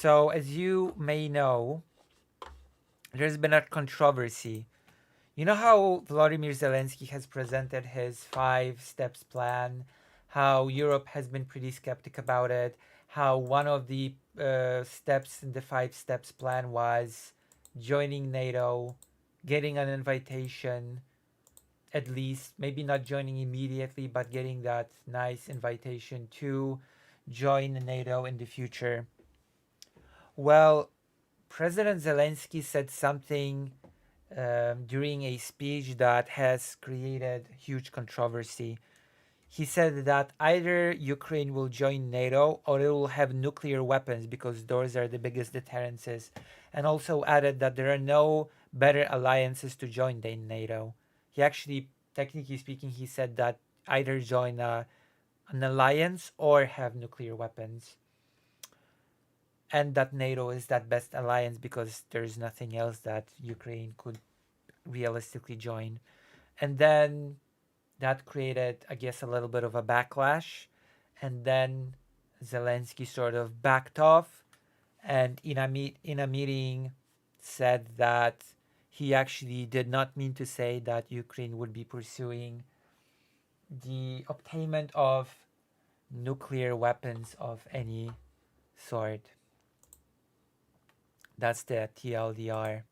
So, as you may know, there's been a controversy. You know how Volodymyr Zelensky has presented his 5 steps plan, how Europe has been pretty skeptic about it, how one of the steps in the 5 steps plan was joining NATO, getting an invitation, at least, maybe not joining immediately, but getting that nice invitation to join NATO in the future. Well, President Zelensky said something during a speech that has created huge controversy. He said that either Ukraine will join NATO or it will have nuclear weapons because those are the biggest deterrences, and also added that there are no better alliances to join than NATO. He actually, technically speaking, he said that either join an alliance or have nuclear weapons, and that NATO is that best alliance because there's nothing else that Ukraine could realistically join. And then that created, I guess, a little bit of a backlash. And then Zelensky sort of backed off, and in a meeting said that he actually did not mean to say that Ukraine would be pursuing the obtainment of nuclear weapons of any sort. That's the TLDR.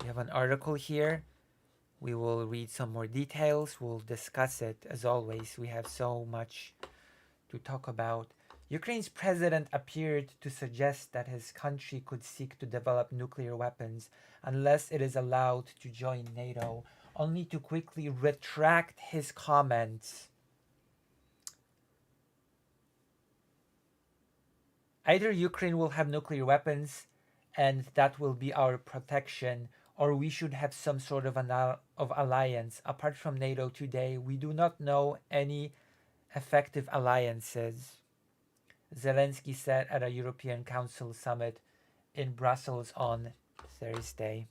We have an article here. We will read some more details. We'll discuss it. As always, we have so much to talk about. Ukraine's president appeared to suggest that his country could seek to develop nuclear weapons unless it is allowed to join NATO, only to quickly retract his comments. Either Ukraine will have nuclear weapons and that will be our protection, or we should have some sort of of alliance. Apart from NATO today, we do not know any effective alliances, Zelensky said at a European Council summit in Brussels on Thursday.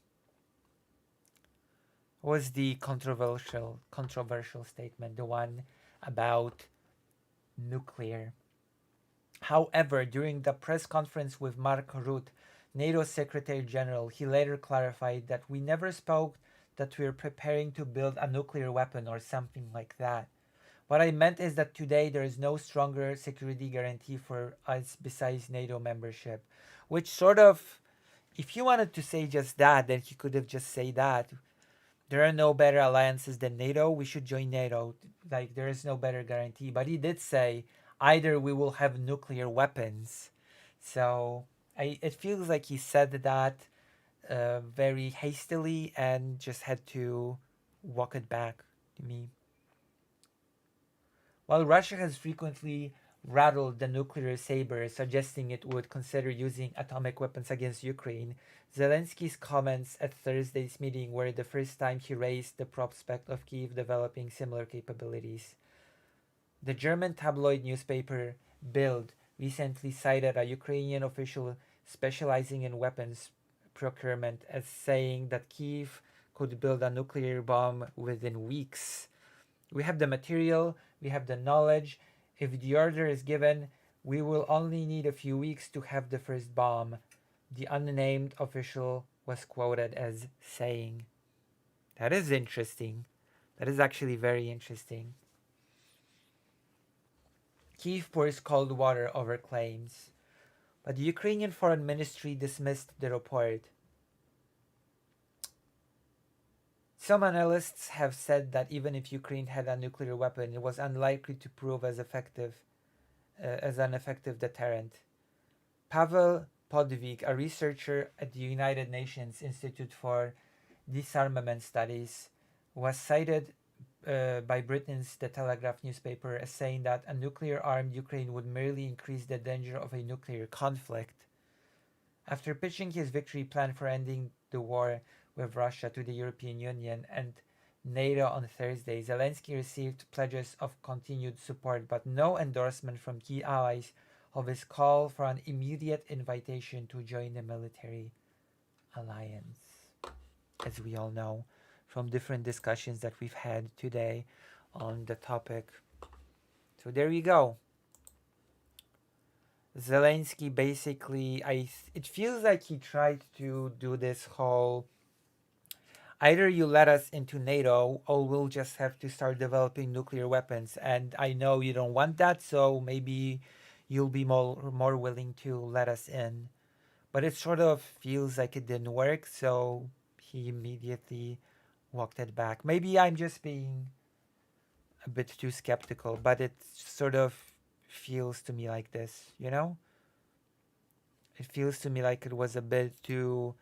Was the controversial statement, the one about nuclear. However, during the press conference with Mark Rutte, NATO Secretary General, he later clarified that we never spoke that we are preparing to build a nuclear weapon or something like that. What I meant is that today there is no stronger security guarantee for us besides NATO membership. Which sort of, if you wanted to say just that, then he could have just said that. There are no better alliances than NATO. We should join NATO. Like, there is no better guarantee. But he did say either we will have nuclear weapons. So it feels like he said that very hastily and just had to walk it back to me. While Russia has frequently rattled the nuclear saber, suggesting it would consider using atomic weapons against Ukraine, Zelensky's comments at Thursday's meeting were the first time he raised the prospect of Kyiv developing similar capabilities. The German tabloid newspaper Bild recently cited a Ukrainian official specializing in weapons procurement as saying that Kyiv could build a nuclear bomb within weeks. We have the material, we have the knowledge. If the order is given, we will only need a few weeks to have the first bomb, the unnamed official was quoted as saying. That is interesting. That is actually very interesting. Kyiv pours cold water over claims, but the Ukrainian Foreign Ministry dismissed the report. Some analysts have said that even if Ukraine had a nuclear weapon, it was unlikely to prove as an effective deterrent. Pavel Podvig, a researcher at the United Nations Institute for Disarmament Studies, was cited by Britain's The Telegraph newspaper as saying that a nuclear-armed Ukraine would merely increase the danger of a nuclear conflict. After pitching his victory plan for ending the war with Russia to the European Union and NATO on Thursday, Zelensky received pledges of continued support but no endorsement from key allies of his call for an immediate invitation to join the military alliance. As we all know from different discussions that we've had today on the topic. So there you go. Zelensky basically, it feels like he tried to do this whole either you let us into NATO or we'll just have to start developing nuclear weapons. And I know you don't want that, so maybe you'll be more willing to let us in. But it sort of feels like it didn't work, so he immediately walked it back. Maybe I'm just being a bit too skeptical, but it sort of feels to me like this, you know? It feels to me like it was a bit to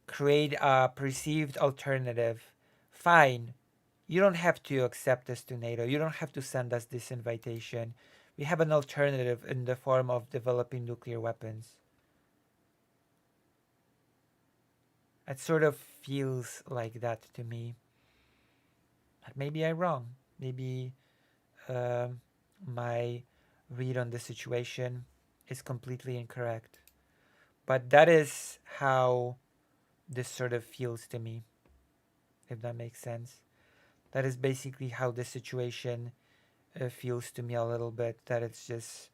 create a perceived alternative. Fine, you don't have to accept us to NATO. You don't have to send us this invitation. We have an alternative in the form of developing nuclear weapons. It sort of feels like that to me. But maybe I'm wrong. Maybe um, my read on the situation is completely incorrect. But that is how this sort of feels to me, if that makes sense. That is basically how the situation feels to me a little bit. That it's just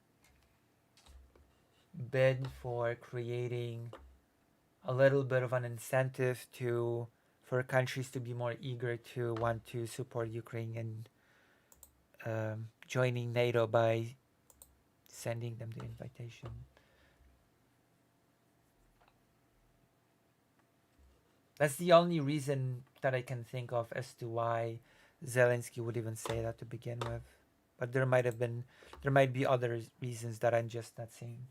been for creating a little bit of an incentive to for countries to be more eager to want to support Ukraine and joining NATO by sending them the invitation. That's the only reason that I can think of as to why Zelensky would even say that to begin with. But there might be other reasons that I'm just not seeing.